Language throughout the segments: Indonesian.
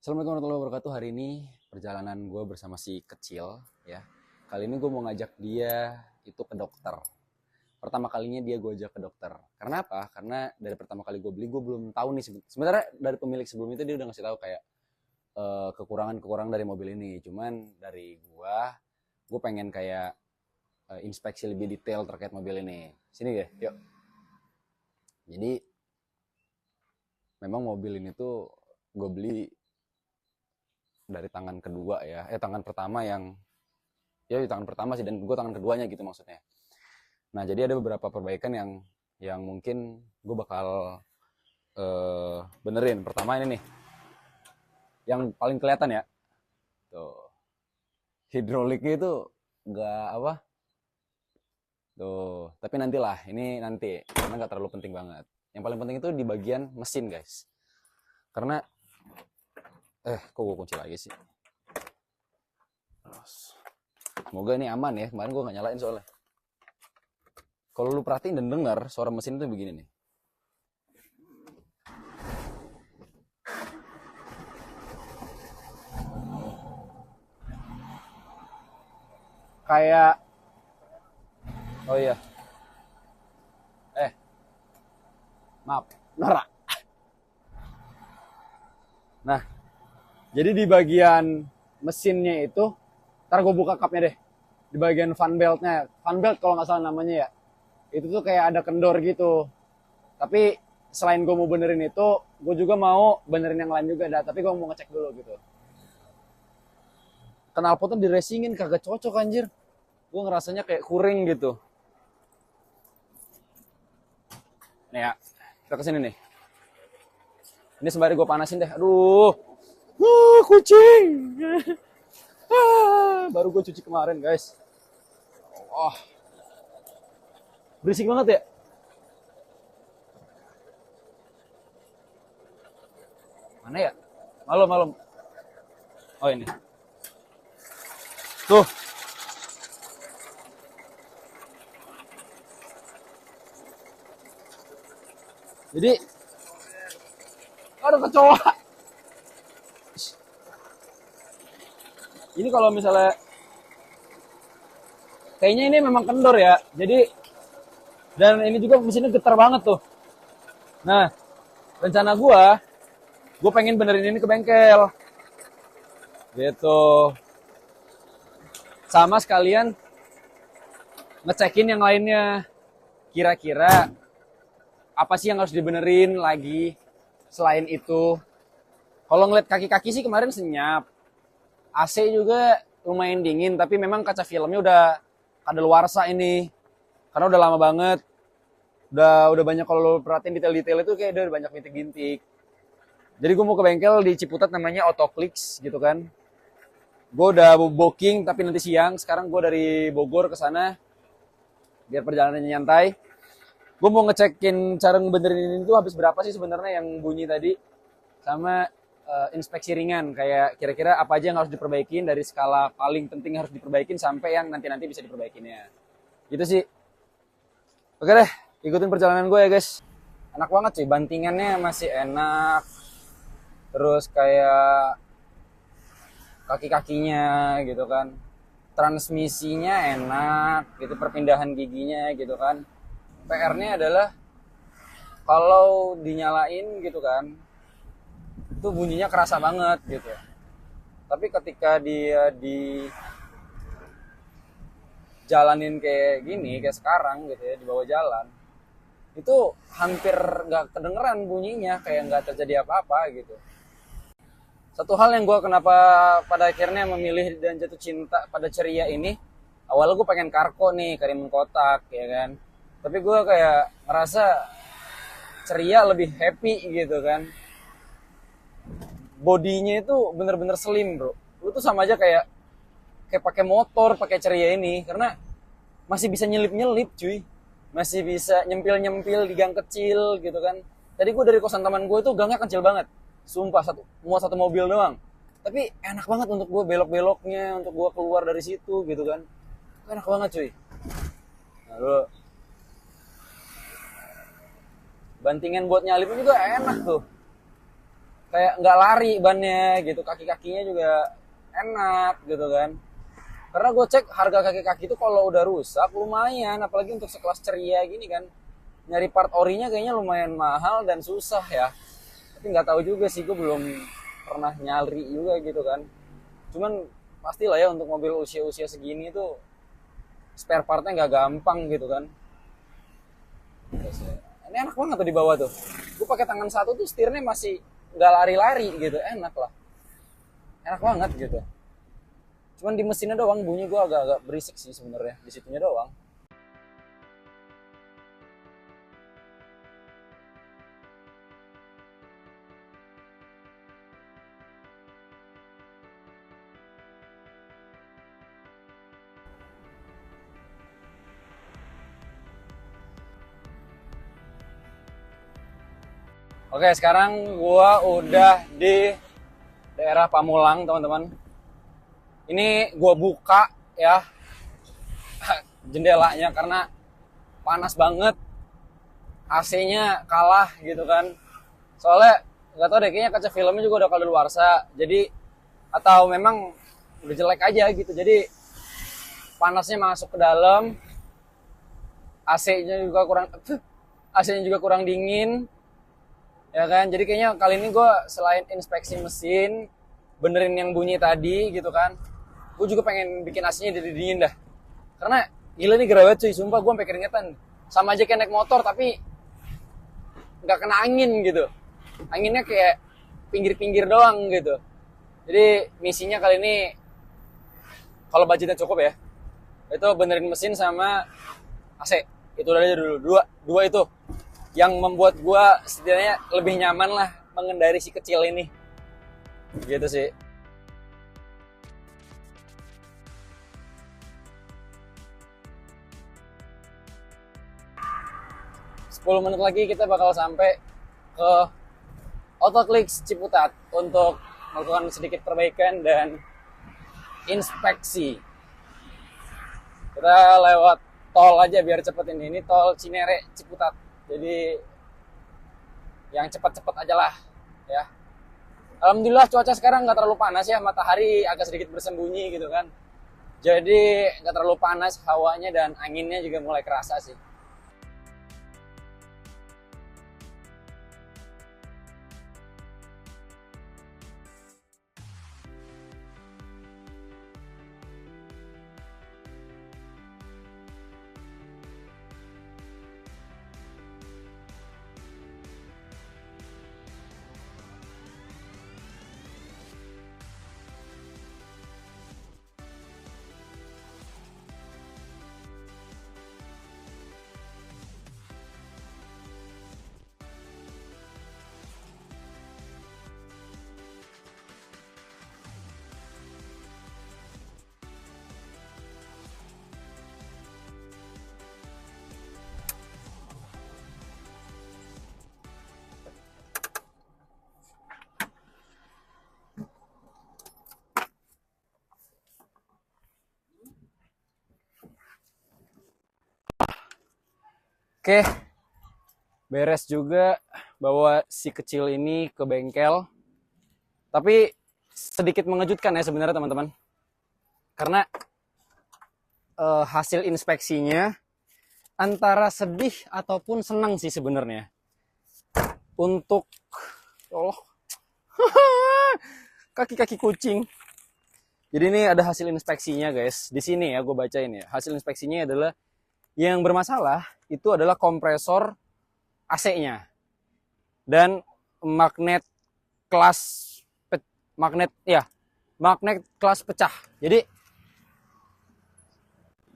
Assalamualaikum warahmatullahi wabarakatuh. Hari ini perjalanan gue bersama si kecil ya. Kali ini gue mau ngajak dia itu ke dokter. Pertama kalinya dia gue ajak ke dokter. Karena apa? Karena dari pertama kali gue beli gue belum tahu nih. Sebenarnya dari pemilik sebelum itu dia udah ngasih tahu kayak kekurangan-kekurangan dari mobil ini. Cuman dari gue pengen kayak inspeksi lebih detail terkait mobil ini. Sini ya, yuk. Jadi memang mobil ini tuh gue beli dari tangan kedua ya, tangan pertama yang ya tangan pertama sih, dan gue tangan keduanya gitu maksudnya. Nah jadi ada beberapa perbaikan yang mungkin gue bakal benerin. Pertama ini nih, yang paling kelihatan ya, tuh hidroliknya itu nggak apa, tuh. Tapi nantilah, ini nanti karena nggak terlalu penting banget. Yang paling penting itu di bagian mesin guys, karena kok gue kunci lagi sih. Semoga ini aman ya. Kemarin gue nggak nyalain soalnya. Kalau lu perhatiin dan dengar suara mesin itu begini nih. Kayak oh iya. Maaf, norak. Nah, jadi di bagian mesinnya itu, ntar gue buka cupnya deh. Di bagian fan beltnya, fan belt kalau nggak salah namanya ya, itu tuh kayak ada kendor gitu. Tapi selain gue mau benerin itu, gue juga mau benerin yang lain juga dah. Tapi gue mau ngecek dulu gitu. Knalpotnya di racingin kagak cocok anjir. Gue ngerasanya kayak kuring gitu. Nih ya, kita kesini nih. Ini sembari gue panasin deh. Aduh, kucing. Baru gue cuci kemarin guys. Oh, berisik banget ya. Mana ya? Malam. Oh ini. Tuh. Jadi ada kecoa. Ini kalau misalnya kayaknya ini memang kendor ya. Jadi dan ini juga mesinnya getar banget tuh. Nah, rencana gue pengen benerin ini ke bengkel. Gitu. Sama sekalian ngecekin yang lainnya. Kira-kira apa sih yang harus dibenerin lagi selain itu. Kalau ngeliat kaki-kaki sih kemarin senyap. AC juga lumayan dingin, tapi memang kaca filmnya udah kadaluarsa ini. Karena udah lama banget. Udah banyak, kalau lo perhatiin detail-detail itu kayak udah banyak bintik-bintik. Jadi gue mau ke bengkel di Ciputat namanya Autoclicks gitu kan. Gue udah booking tapi nanti siang. Sekarang gue dari Bogor ke sana biar perjalanannya nyantai. Gue mau ngecekin cara ngebenerin ini tuh habis berapa sih sebenarnya yang bunyi tadi, sama inspeksi ringan kayak kira-kira apa aja yang harus diperbaikin dari skala paling penting harus diperbaikin sampai yang nanti bisa diperbaikinnya. Gitu sih. Oke deh, ikutin perjalanan gue ya guys. Enak banget sih, bantingannya masih enak. Terus kayak kaki-kakinya gitu kan. Transmisinya enak, gitu, perpindahan giginya gitu kan. PR-nya adalah kalau dinyalain gitu kan, itu bunyinya kerasa banget gitu. Tapi ketika dia di jalanin kayak gini, kayak sekarang gitu ya, di bawah jalan, itu hampir nggak kedengeran bunyinya, kayak nggak terjadi apa-apa gitu. Satu hal yang gue kenapa pada akhirnya memilih dan jatuh cinta pada Ceria ini, awalnya gue pengen Karko nih, Karimun Kotak ya kan. Tapi gue kayak ngerasa Ceria lebih happy gitu kan. Bodinya itu bener-bener slim bro. Lu tuh sama aja kayak pakai motor, pakai Ceria ini, karena masih bisa nyelip-nyelip cuy. Masih bisa nyempil-nyempil di gang kecil gitu kan. Tadi gue dari kosan teman gue tuh gangnya kecil banget. Sumpah, muat satu mobil doang. Tapi enak banget untuk gue belok-beloknya, untuk gue keluar dari situ gitu kan. Enak banget cuy. Nah, lu bantingan buat nyalipnya juga enak tuh. kayak nggak lari bannya gitu, kaki-kakinya juga enak gitu kan. Karena gue cek harga kaki-kaki itu kalau udah rusak lumayan, apalagi untuk sekelas Ceria gini kan, nyari part orinya kayaknya lumayan mahal dan susah ya. Tapi nggak tahu juga sih, gue belum pernah nyari juga gitu kan. Cuman pastilah ya untuk mobil usia-usia segini tuh spare partnya nggak gampang gitu kan. Ini enak banget tuh di bawah tuh. Gue pakai tangan satu tuh setirnya masih nggak lari-lari gitu, enak lah. Enak banget gitu. Cuman di mesinnya doang bunyi gue agak-agak berisik sih sebenarnya, di situnya doang. Oke, sekarang gua udah di daerah Pamulang, teman-teman. Ini gua buka ya jendelanya karena panas banget. AC-nya kalah gitu kan. Soalnya nggak tahu deh, kayaknya kaca filmnya juga udah kadaluarsa. Jadi atau memang udah jelek aja gitu. Jadi panasnya masuk ke dalam. AC-nya juga kurang AC-nya juga kurang dingin. Ya kan, jadi kayaknya kali ini gue selain inspeksi mesin, benerin yang bunyi tadi gitu kan, gue juga pengen bikin AC-nya jadi dingin dah. Karena gila nih gerah banget cuy, sumpah gue sampai keringetan. Sama aja kayak naik motor tapi nggak kena angin gitu. Anginnya kayak pinggir-pinggir doang gitu. Jadi misinya kali ini, kalau budgetnya cukup ya, itu benerin mesin sama AC. Itu udah aja dulu, dua itu yang membuat gue setidaknya lebih nyaman lah mengendari si kecil ini. Gitu sih. Sepuluh menit lagi kita bakal sampai ke Autoclicks Ciputat untuk melakukan sedikit perbaikan dan inspeksi. Kita lewat tol aja biar cepet ini tol Cinere Ciputat. Jadi yang cepat-cepat aja lah ya. Alhamdulillah cuaca sekarang nggak terlalu panas ya, matahari agak sedikit bersembunyi gitu kan. Jadi nggak terlalu panas hawanya dan anginnya juga mulai kerasa sih. Oke, beres juga bawa si kecil ini ke bengkel. Tapi sedikit mengejutkan ya sebenarnya teman-teman. Karena hasil inspeksinya antara sedih ataupun senang sih sebenarnya. Untuk Allah, kaki-kaki kucing. Jadi ini ada hasil inspeksinya guys. Di sini ya gue bacain ya. Hasil inspeksinya adalah yang bermasalah itu adalah kompresor AC-nya dan magnet kelas pecah. Jadi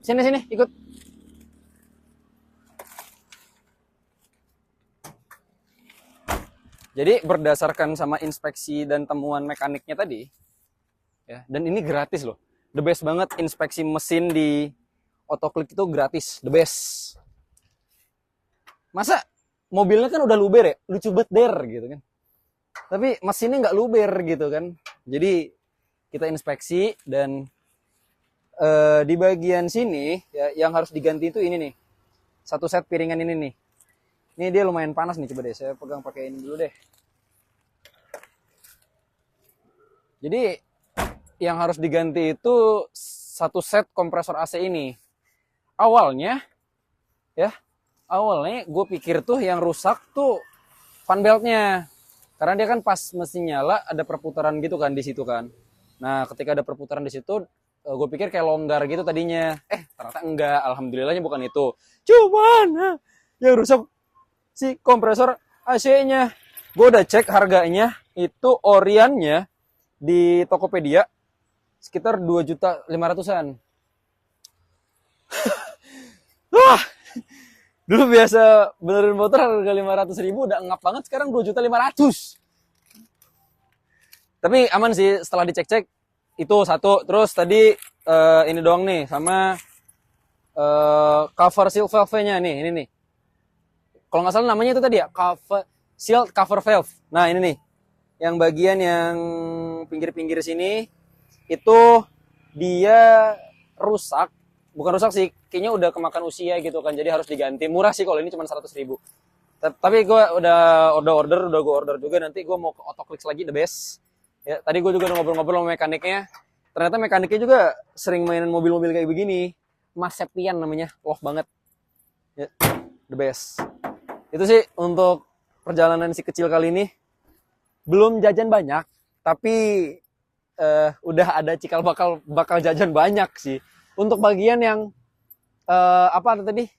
sini ikut. Jadi berdasarkan sama inspeksi dan temuan mekaniknya tadi ya, dan ini gratis loh. The best banget, inspeksi mesin di Autoclick itu gratis, the best. Masa mobilnya kan udah luber ya, lucu banget der gitu kan. Tapi mesinnya nggak luber gitu kan. Jadi kita inspeksi dan di bagian sini ya, yang harus diganti itu ini nih. Satu set piringan ini nih. Ini dia lumayan panas nih, coba deh saya pegang pakai ini dulu deh. Jadi yang harus diganti itu satu set kompresor AC ini. Awalnya gue pikir tuh yang rusak tuh fan beltnya. Karena dia kan pas mesin nyala ada perputaran gitu kan di situ kan. Nah, ketika ada perputaran di situ, gue pikir kayak longgar gitu tadinya. Ternyata enggak. Alhamdulillahnya bukan itu. Cuman yang rusak si kompresor AC-nya. Gue udah cek harganya, itu oriannya di Tokopedia sekitar 2.500.000-an. Wah, dulu biasa benerin motor harga 500.000 udah ngap banget, sekarang 2.500.000. Tapi aman sih setelah dicek-cek. Itu satu. Terus tadi ini doang nih sama cover seal valve-nya nih, ini nih. Kalau nggak salah namanya itu tadi ya, sealed cover valve. Nah, ini nih. Yang bagian yang pinggir-pinggir sini itu dia rusak. Bukan rusak sih, kayaknya udah kemakan usia gitu kan. Jadi harus diganti. Murah sih kalau ini cuma 100.000. Tapi gue udah gue order juga, nanti gue mau ke Autoclicks lagi, the best. Ya, tadi gue juga udah ngobrol-ngobrol sama mekaniknya. Ternyata mekaniknya juga sering mainan mobil-mobil kayak begini. Mas Septian namanya, love banget. Ya, the best. Itu sih untuk perjalanan si kecil kali ini. Belum jajan banyak, tapi udah ada cikal bakal jajan banyak sih. Untuk bagian yang apa tadi?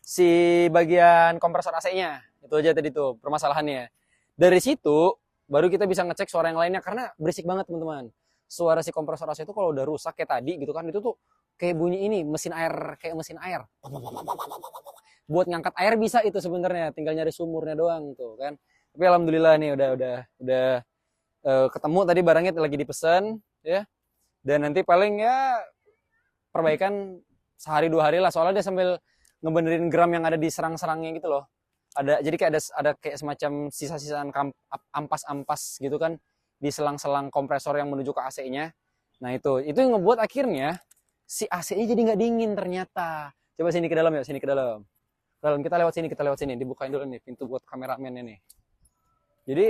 Si bagian kompresor AC-nya. Itu aja tadi tuh permasalahannya. Dari situ baru kita bisa ngecek suara yang lainnya, karena berisik banget teman-teman. Suara si kompresor AC itu kalau udah rusak kayak tadi gitu kan, itu tuh kayak bunyi ini mesin air, kayak mesin air. Buat ngangkat air bisa itu sebenarnya, tinggal nyari sumurnya doang tuh kan. Tapi alhamdulillah nih udah ketemu tadi, barangnya lagi dipesan ya. Dan nanti paling ya perbaikan sehari 2 hari lah, soalnya dia sambil ngebenerin gram yang ada di serang-serangnya gitu loh. Jadi kayak ada kayak semacam sisa-sisaan ampas-ampas gitu kan di selang-selang kompresor yang menuju ke AC-nya. Nah, itu yang ngebuat akhirnya si AC-nya jadi nggak dingin ternyata. Coba sini ke dalam ya, sini ke dalam. Kita lewat sini, dibukain dulu nih pintu buat kameramennya nih. Jadi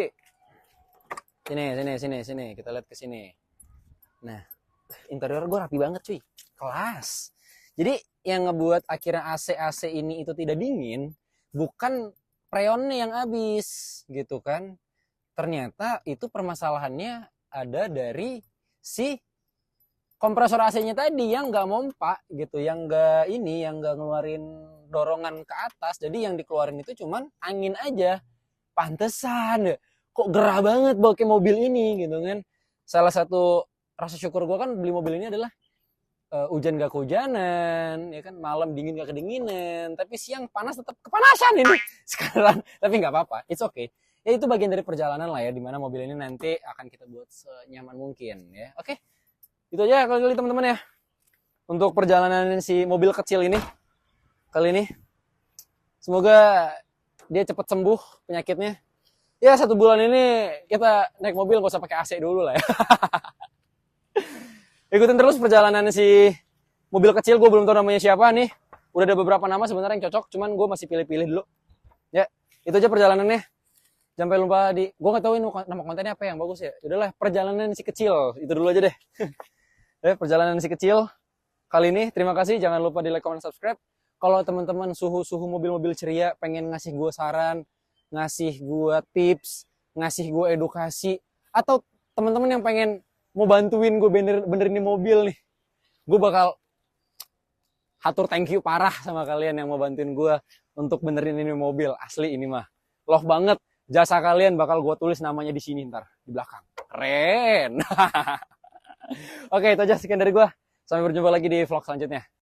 sini, kita lihat ke sini. Nah, interior gue rapi banget cuy, kelas. Jadi yang ngebuat akhirnya AC ini itu tidak dingin bukan freonnya yang habis gitu kan. Ternyata itu permasalahannya ada dari si kompresor AC-nya tadi yang nggak mompa gitu, yang nggak ngeluarin dorongan ke atas. Jadi yang dikeluarin itu cuman angin aja. Pantesan kok gerah banget pakai mobil ini gitu kan. Salah satu rasa syukur gue kan beli mobil ini adalah hujan gak kehujanan, ya kan, malam dingin gak kedinginan, tapi siang panas tetap kepanasan ini sekarang. Tapi nggak apa-apa, it's okay. Ya itu bagian dari perjalanan lah ya, dimana mobil ini nanti akan kita buat senyaman mungkin ya. Oke, itu aja kali teman-teman ya untuk perjalanan si mobil kecil ini kali ini. Semoga dia cepat sembuh penyakitnya. Ya 1 bulan ini kita naik mobil gak usah pakai AC dulu lah ya. Ikutin terus perjalanan si mobil kecil, gue belum tahu namanya siapa nih. Udah ada beberapa nama sebenarnya yang cocok, cuman gue masih pilih-pilih dulu. Ya, itu aja perjalanannya. Sampai lupa gue nggak tahu ini nama kontennya apa yang bagus ya. Udahlah, perjalanan si kecil, itu dulu aja deh. Perjalanan si kecil kali ini. Terima kasih, jangan lupa di like, comment, subscribe. Kalau teman-teman suhu mobil-mobil ceria pengen ngasih gue saran, ngasih gue tips, ngasih gue edukasi, atau teman-teman yang pengen mau bantuin gue benerin mobil nih, gue bakal hatur thank you parah sama kalian yang mau bantuin gue untuk benerin ini mobil. Asli ini mah love banget, jasa kalian bakal gue tulis namanya di sini ntar di belakang. Keren. Oke, itu aja sekian dari gue, sampai berjumpa lagi di vlog selanjutnya.